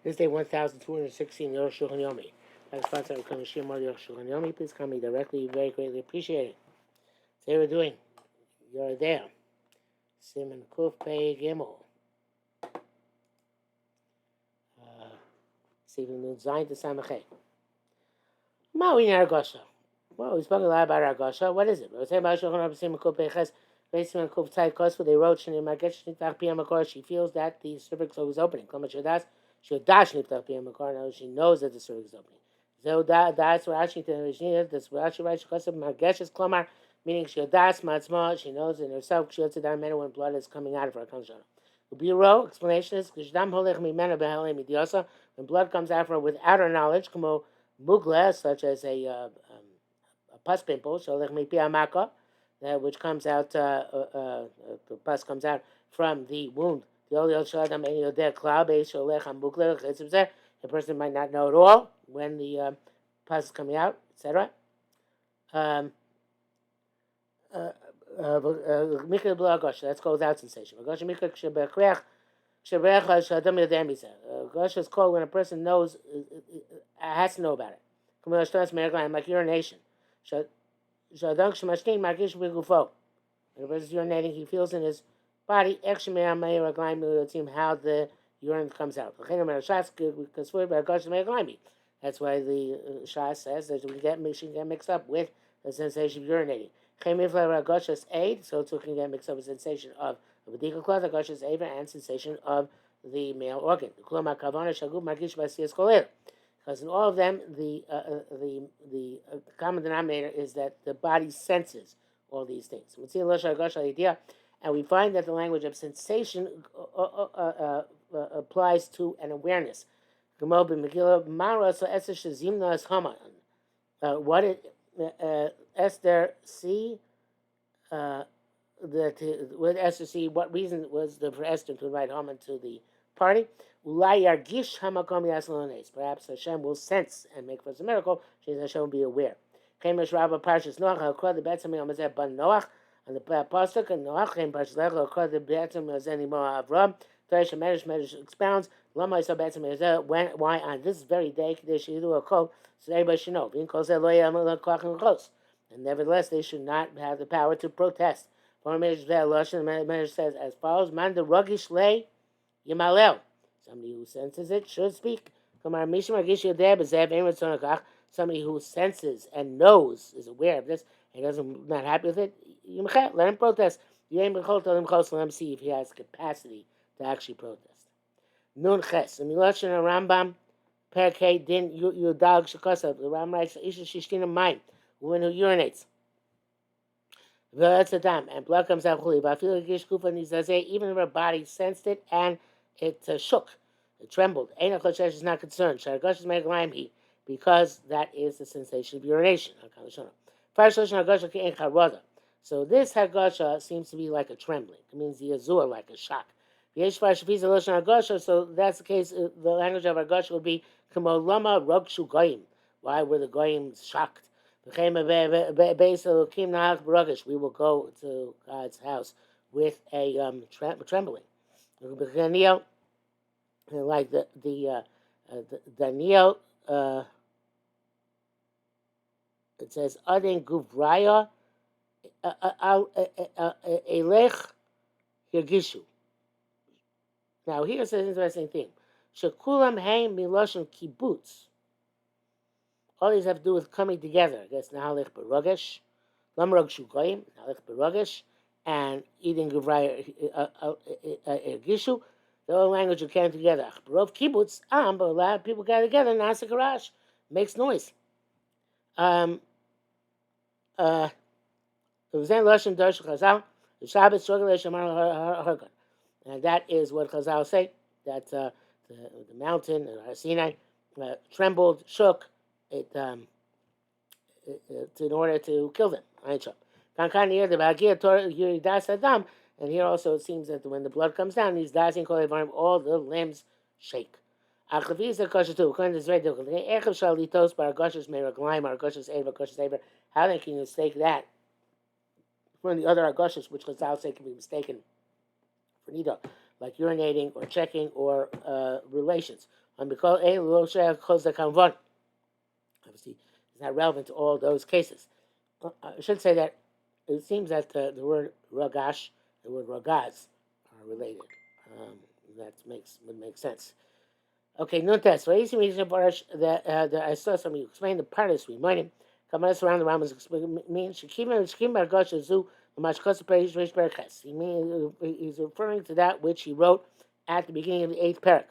This day 1216, Arukh HaShulchan Yomi. As sponsor of Arukh HaShulchan Yomi, please call me directly. Very greatly appreciate it. Today we're doing You're There. Simon Kuf Pei Gimel. Stephen Nun Zayin to Samachay. Maui Nargosha. Well, we spoke a lot about Argosha. What is it? We're saying about Shulchan Simon Kuf Pei Ches. Simon Kuf Tzai Kosfu. They wrote Shani Margesh Nitach Piyam Makor. She feels that the cervix is opening. Kama Shadas. Shodash Nitach Piyam Makor. Now she knows that the cervix is opening. So that's what Rashi tells. That's what Rashi writes. Kosev Margesh is Klomar, meaning Shodas Matzma. She knows in herself. She has to die when blood is coming out of her. The bureau explanation is when blood comes out of her without her knowledge, como mugla, such as a pus pimple, which comes out, the pus comes out from the wound. The person might not know at all when the pus is coming out, etc. Let's go without sensation. Gosha is called when a person knows, has to know about it. Like urination. When a person is urinating, he feels in his body how the urine comes out. That's why the Shas says that she can get mixed up with the sensation of urinating. So it can get mixed up with sensation of a Badika cloth, Agosha's aver, and sensation of the male organ. Because in all of them, the common denominator is that the body senses all these things. And we find that the language of sensation applies to an awareness. What did Esther see? With Esther see, what reason was there for Esther to invite Haman to the party? Perhaps Hashem will sense and make for us a miracle. Hashem will be aware. On the pasuk and Noach came Avram. Medrash expounds why on this very day so everybody should know. And nevertheless, they should not have the power to protest. Medrash says as follows: Man the rugish lay yimalel. Somebody who senses it should speak. Somebody who senses and knows, is aware of this, and not happy with it, let him protest. Let him see if he has capacity to actually protest. Nun ches. In Rambam, Perkei din yudal shekosav. The Rambam writes, Isha shishtina mayim, woman who urinates. And blood comes out. Even if her body sensed it and it shook, it trembled. Is not concerned. Because that is the sensation of urination. So this Hagasha seems to be like a trembling. It means the azur, like a shock. So that's the case. The language of Hagasha would be why were the goyim shocked? We will go to God's house with a trembling. Like the Daniel, it says Adin Guvraya Elech Yagishu. Now here says an interesting thing. Shekulam Haim Miloshim Kibbutz. All these have to do with coming together. I guess Nahalich Barugesh, Lamrog Shugoyim, Nahalich Barugesh, and eating Guvraya Yagishu. The whole language who came together. Barov Kibbutz, but a lot of people got together. Nasa Garash makes noise. And that is what Chazal say, that the mountain, Sinai, trembled, shook, in order to kill them. And here also it seems that when the blood comes down, these dancing all the limbs shake. According to this, it's very difficult. How then can you mistake that from the other Agoshas, which Chazal say can be mistaken for Nida, like urinating or checking or relations? because a lo shayach kol zakam von. Obviously, it's not relevant to all those cases. I should say that it seems that the word ragash, the word ragaz, are related. Um, that would make sense. Okay, notas. Raising reason that I saw some. You explain the partis. Remind him. Come us around the Rambam's means Shekim Bargosh Zu Mashkos Perish Rish Berches. He's referring to that which he wrote at the beginning of the 8th parak.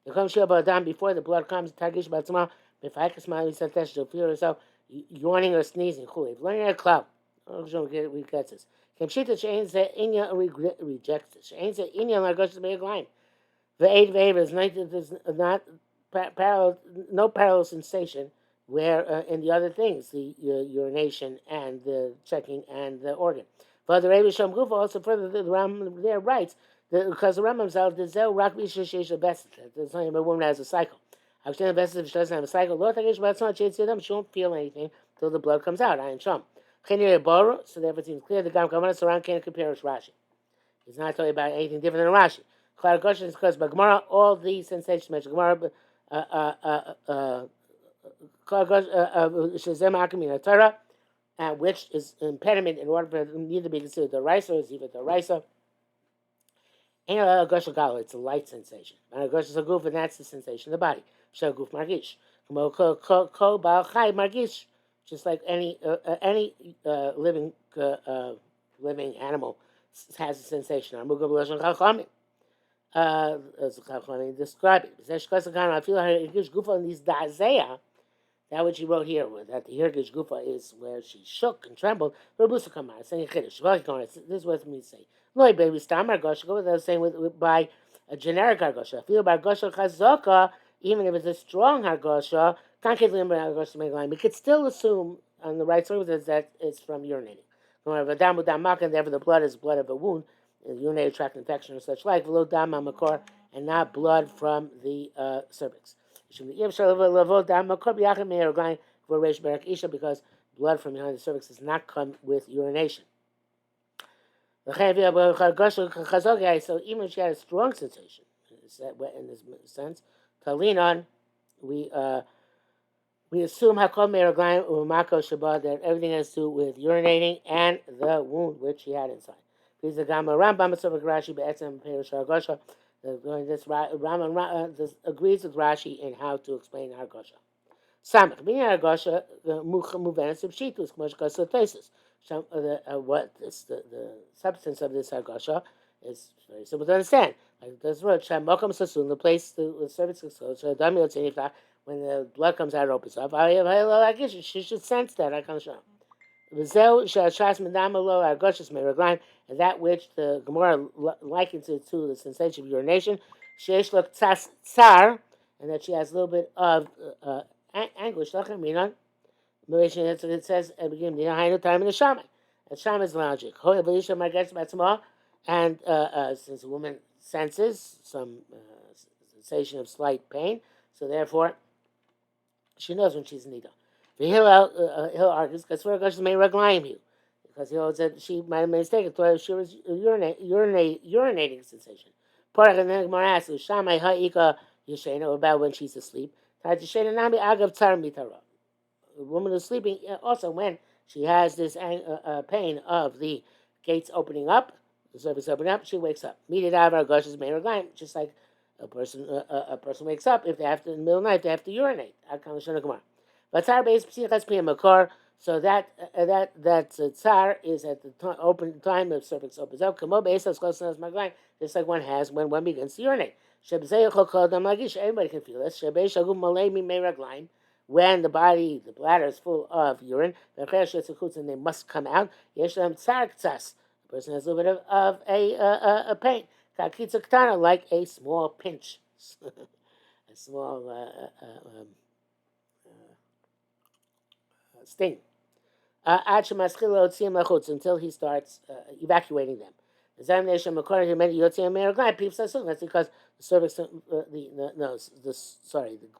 The Kom Shir Ba'adam, before the blood comes, Tagish Batzma, Befaikas Ma'ali Santesh, to feel herself yawning or sneezing. Chuli. Learning a cloud. We get this. Kemshita Shein Ze Inya rejects it. Shein Ze Inya Margosh Be'eg line. The 8 Vav is not parallel, no parallel sensation where in the other things, the urination and the checking and the organ. But the Rebbe Shem Gufa also further the Ram there writes because the Rambam says the Zel Rak Bishish the best. There's only a woman that has a cycle. I understand the best if she doesn't have a cycle. Lord Tagish Batzon Chase them, she won't feel anything until the blood comes out. I am Sham. So therefore it seems clear the Gam Kamanas around can't compare with Rashi. He's not talking about anything different than Rashi. Claragoshin is because by Gemara, all these sensations mentioned Gemara, Shazem Akamina Torah, which is impediment in order for them to be considered the Raisa, or is even the Raisa. And Gosha Galo, it's a light sensation. And Gosha Saguf, and that's the sensation of the body. Shaguf Margish. Ko Baal Chai Margish. Just like any living animal has a sensation. Describe it. I feel Hirgish Gufa in these Dazeya, that which he wrote here, that the Hirgish Gufa is where she shook and trembled. This is what me say. Loy baby stam Argosha, what I was saying by a generic Argosha. I feel by Argosha Chazoka, even if it's a strong Argosha, we could still assume on the right surface that it's from urinating. And therefore the blood is blood of a wound, urinary tract infection or such like, and not blood from the cervix. Because blood from behind the cervix does not come with urination. So even if she had a strong sensation, in this sense, Talinon, we assume Hakol Meraglayim Umako Shabbat that everything has to do with urinating and the wound which he had inside. Please the Gamma Rambam Sovak Rashi Be'etzem Perish Hargosha. This Rambam this agrees with Rashi in how to explain Hargosha. Samach being Hargosha Muvenis Subshitus Kmoshkasotesis. What the substance of this Hargosha is very simple to understand. Like this word Shamokam Sasun, the place the cervix is closed, when the blood comes out, it opens up. She should sense that. I can't show. And that which the Gemara likens it to the sensation of urination, and that she has a little bit of anguish. That's what it says at the beginning. Time in the shaman. And shaman is logic. And since a woman senses some sensation of slight pain, so therefore she knows when she's in nida. The Hill argues because Gosh may regline you, because he said she might have made a mistake. Thought she was urinating sensation. Part of the Gemara asks, "Shamai ha'ika yishena," about when she's asleep. Tayishena nami agav tzar mitara. The woman is sleeping also when she has this pain of the gates opening up, the surface opening up. She wakes up. Meet it out of our Gosh's may regline, just like a person wakes up if they have to in the middle of the night they have to urinate. So that tsar is at the open time the cervix opens up. Just like one has when one begins to urinate. Everybody can feel this. When the bladder is full of urine, and they must come out. The person has a little bit of a pain. Like a small pinch, a small sting. Until he starts evacuating them. That's because the cervix, the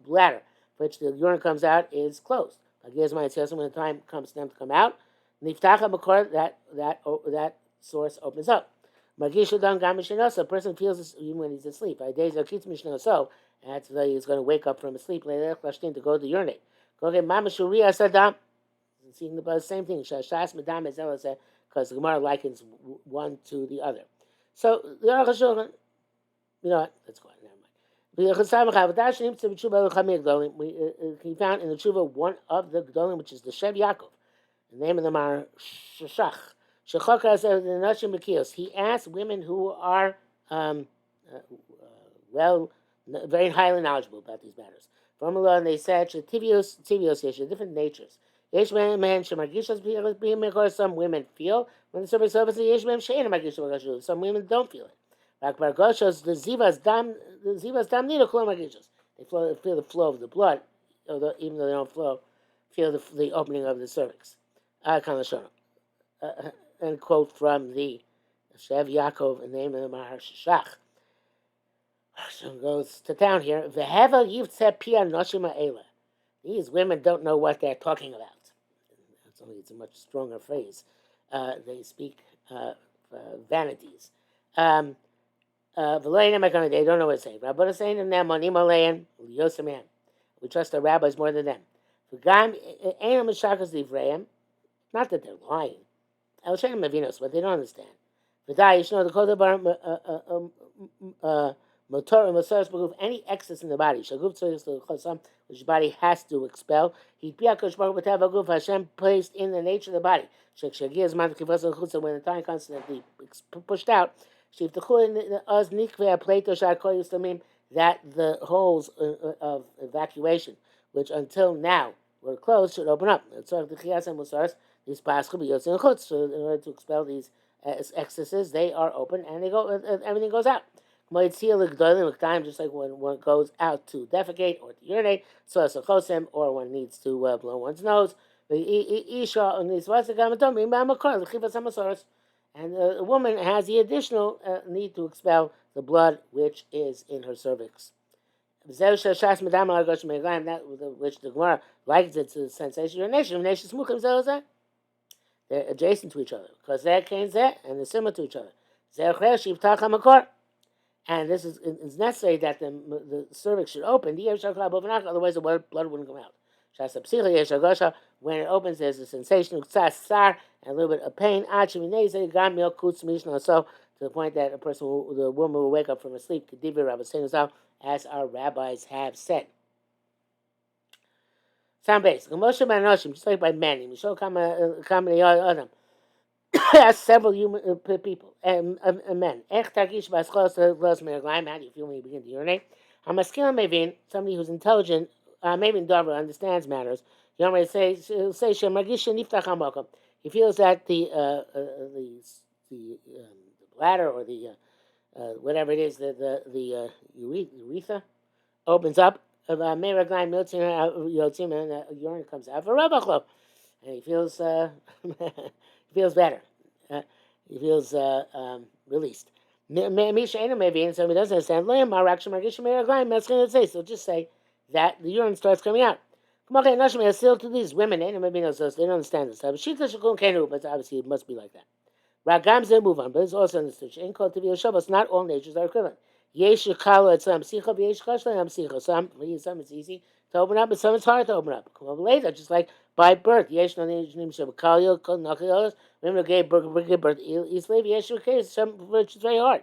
bladder, which the urine comes out, is closed. When the time comes for them to come out, that source opens up. Magisha dam gam mishnoso. A person feels this even when he's asleep. Days akitz mishnoso. And that's why he's going to wake up from his sleep later to go to urinate. Go get mama shuria sadam. Seeing the same thing. Shas medam is because the Gemara likens one to the other. So the Arukh HaShulchan, you know what? Let's go on. Never mind. He found in the tshuva one of the gedolim, which is the Shev Yaakov. The name of them are Shashach. He asked women who are well, very highly knowledgeable about these matters. From Allah, and they said, "Tivios, different natures. Yesh men shemargishas b'yemekor. Some women feel when the service opens. Yesh men she'en margishas. Some women don't feel it. Like bargoshos, the zivas dam nida kol margishas. They feel the flow of the blood, even though they don't feel the opening of the cervix. And quote from the Shev Yaakov, the name of the Mahar Shach. So goes to town here. These women don't know what they're talking about. It's a much stronger phrase. They speak vanities. They don't know what to say. We trust the rabbis more than them. Not that they're lying. But they don't understand. Any excess in the body, which the body has to expel, Hashem placed in the nature of the body. When the time comes to be pushed out, that the holes of evacuation, which until now were closed, should open up. So in order to expel these excesses, they are open and they go. Everything goes out. Just like when one goes out to defecate or to urinate, or one needs to blow one's nose. And a woman has the additional need to expel the blood which is in her cervix. That which the Gemara likes it to the sensation urination. They're adjacent to each other because they're and they're similar to each other. And this is necessary that the cervix should open. Otherwise, the blood wouldn't come out. When it opens, there's a sensation and a little bit of pain. So to the point that the woman will wake up from her sleep, as our rabbis have said. Sound base. Just like by men. Has several human people and men. How do you feel when you begin to urinate? Somebody who's intelligent, maybe understands matters. You know, say he feels that the bladder or the whatever it is, the urethra opens up. And urine comes out. And he feels feels better. He feels released. And somebody doesn't understand. So just say that the urine starts coming out. Still to these women, they don't understand this. But obviously it must be like that. Move on, but it's also understood. Not all natures are equivalent. Some it's easy to open up, but some it's hard to open up. Come up later, just like by birth. Women who gave birth easily, some which is very hard.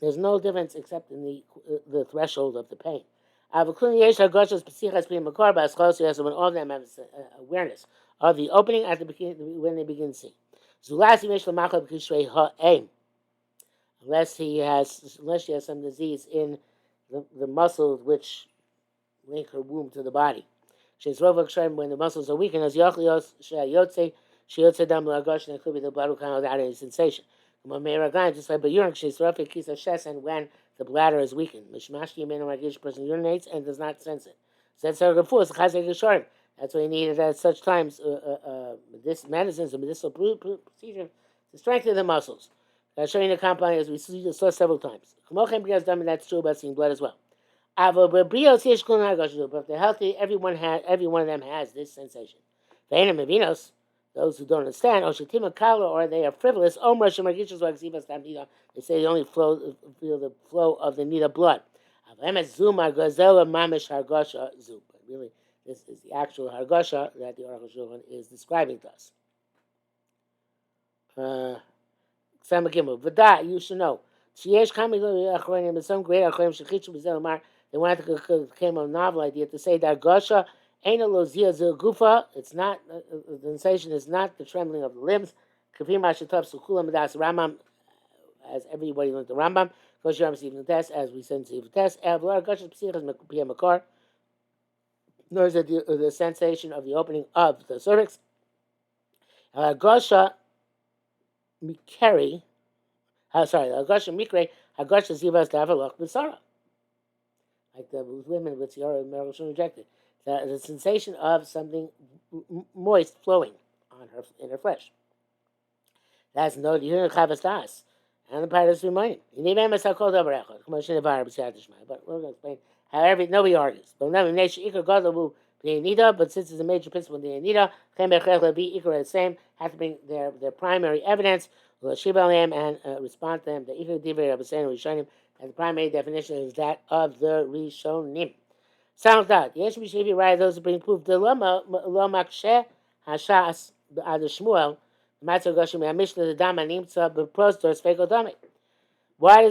There's no difference except in the threshold of the pain. When all of them have awareness of the opening at the beginning when they begin to see. Unless she has some disease in the muscles which link her womb to the body. When the muscles are weakened, as it could be the blood will come without any sensation. Just like urine, and when the bladder is weakened, person urinates and does not sense it. That's why you need at such times this medicines and medicinal procedure to strengthen the muscles. Showing the compound as we saw several times. That's true about seeing blood as well. But if they're healthy, every one of them has this sensation. those who don't understand, Oshatima Kala, or they are frivolous, Omra Shemargishas Wagsivas Tamnida, they say they only feel the flow of the Nida blood. Avemet Zuma Gazela Mamish Hargosha Zuma. Really, this is the actual Hargosha that the Arukh HaShulchan is describing to us. Sama Gimel. V'da, you should know. Sheyesh Kami Achronim, some great Achronim Shechichu B'zel Mar, they wanted to came a novel idea to say that Hargosha ain't a lozia zil gufa. It's not the sensation is not the trembling of the limbs. Kavim Ashitav Sukulam Das Rambam, as everybody learned the Rambam. Gosh Ram Stephen test, as we said in Stephen test. Avlar Hargosha Psichas Mekupia Makar. Nor is it the sensation of the opening of the cervix. Hargosha Mikeri. Hargosha Mikre. Hargosha Zivas Davalach B'Sara. Like the women with Sierra and Merishon rejected. The sensation of something moist flowing on her in her flesh. That's no the Chavas Das. And the part is reminding. But we're going to explain how nobody argues. But since it's a major principle in the Anida, the same, have to bring their primary evidence, and respond to them. The Ikar Divrei Rabbi Rishonim, and the primary definition is that of the Rishonim. Sounds that. Yes, we should be right. Those who bring proof. The Lama Makshe Hashas Ad Shmuel. Why does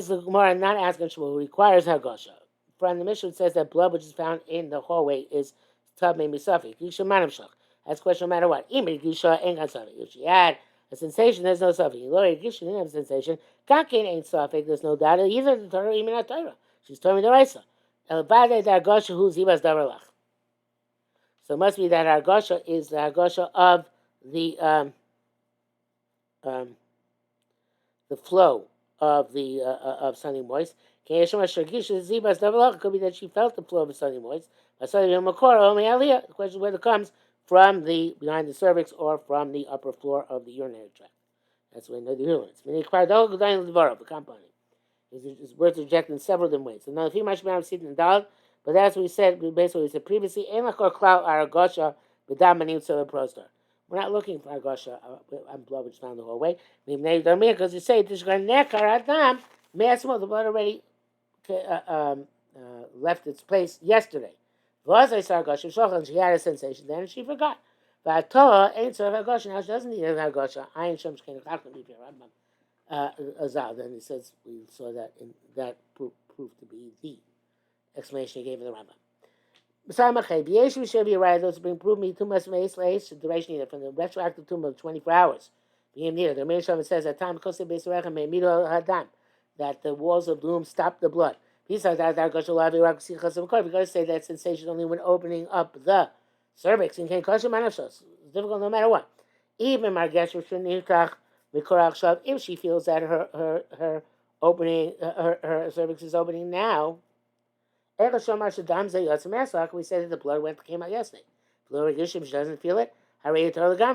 the Gemara not ask Shmuel, who requires Hargosha? From the Mishnah, it says that blood which is found in the hallway is tub made misafik. That's a question no matter what. If she had a sensation, there's no suffix. Lori Gisha didn't have a sensation. Kakin ain't suffix. There's no doubt either the Torah, even not Torah. She's telling me the Raisa. So it must be that Hargosha is the Hargosha of the flow of the of sunny moist. Could be that she felt the flow of sunny moist. The question is whether it comes from the behind the cervix or from the upper floor of the urinary tract. That's when the humans. The compounding is worth rejected in several different ways. So now, if you might be sitting in Dal, but that's what we said. Basically, what we said previously. We're not looking for Hargosha on blood which is found the whole way. Because you say the blood already left its place yesterday. She had a sensation then and she forgot. But Torah ain't so Hargosha. Now she doesn't need a Hargosha. Then he says we saw that in that proved to be the explanation he gave in the Rambam. We should be right. Those bring prove me too much the duration needed from the retroactive tomb of 24 hours. The Meir says at time that the walls of gloom stop the blood. Besides that, we're going to say that sensation only when opening up the cervix and can't cause it's difficult no matter what. Even if she feels that her opening her cervix is opening now. We said that the blood came out yesterday. She doesn't feel it.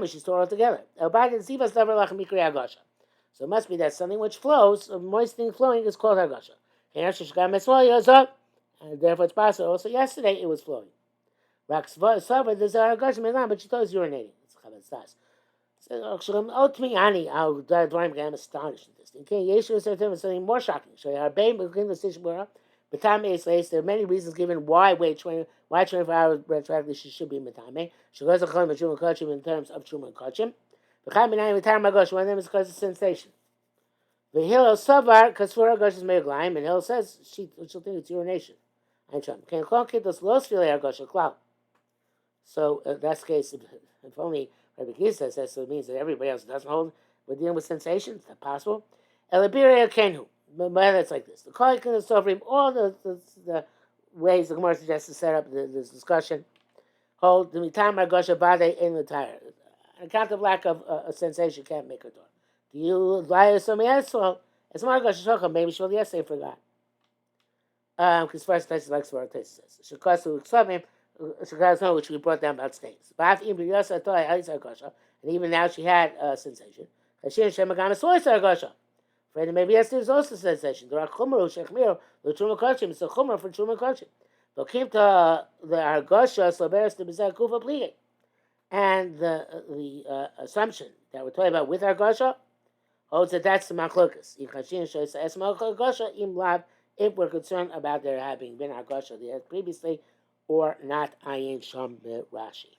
She's tore altogether. So it must be that something which flows, a moist thing flowing, is called Hargosha. And therefore it's possible. Also yesterday it was flowing. There's Hargosha, but she thought it was urinating. I'm astonished at this. Okay, Yeshua said to him something more shocking. There are many reasons given why 24 hours retroactively she should be Matame. She goes to Chum and Kachim in terms of Chum and Kachim. One of them is because of sensation. The Hillel Savar, because for Hargosha is Meglaim, and Hillel says she'll think it's urination. So that's the case. If only Rabbi Giza says so, it means that everybody else doesn't hold. We're dealing with sensations. Is that possible? Elabiria Kenu. But it's like this. The Kolik and the Sofrim, all the ways the Gemara suggests to set up this discussion, hold the Mitam Hargosha Bade in the tire. On account of lack of a sensation, can't make her door. Do you lie to somebody else? Well, it's more Hargosha Shochem. Maybe she yesterday forgot. Because first place like Svarah says. Shekasu Ksavim, Shekasu, which we brought down about stains. And even now she had a sensation. Kashin Shemagama Soy Hargosha. Fred, maybe yesterday was also a sensation. There are Chumra, Shechmir, the Truma Kachim. It's a Chumra for Truma Kachim. But came to the Hargosha, Slaberis, the Bizar Kufa Plige. And the assumption that we're talking about with Argosha holds that that's the machlokas. If we're concerned about there having been Argosha there previously or not, Ayin Sham Rashi.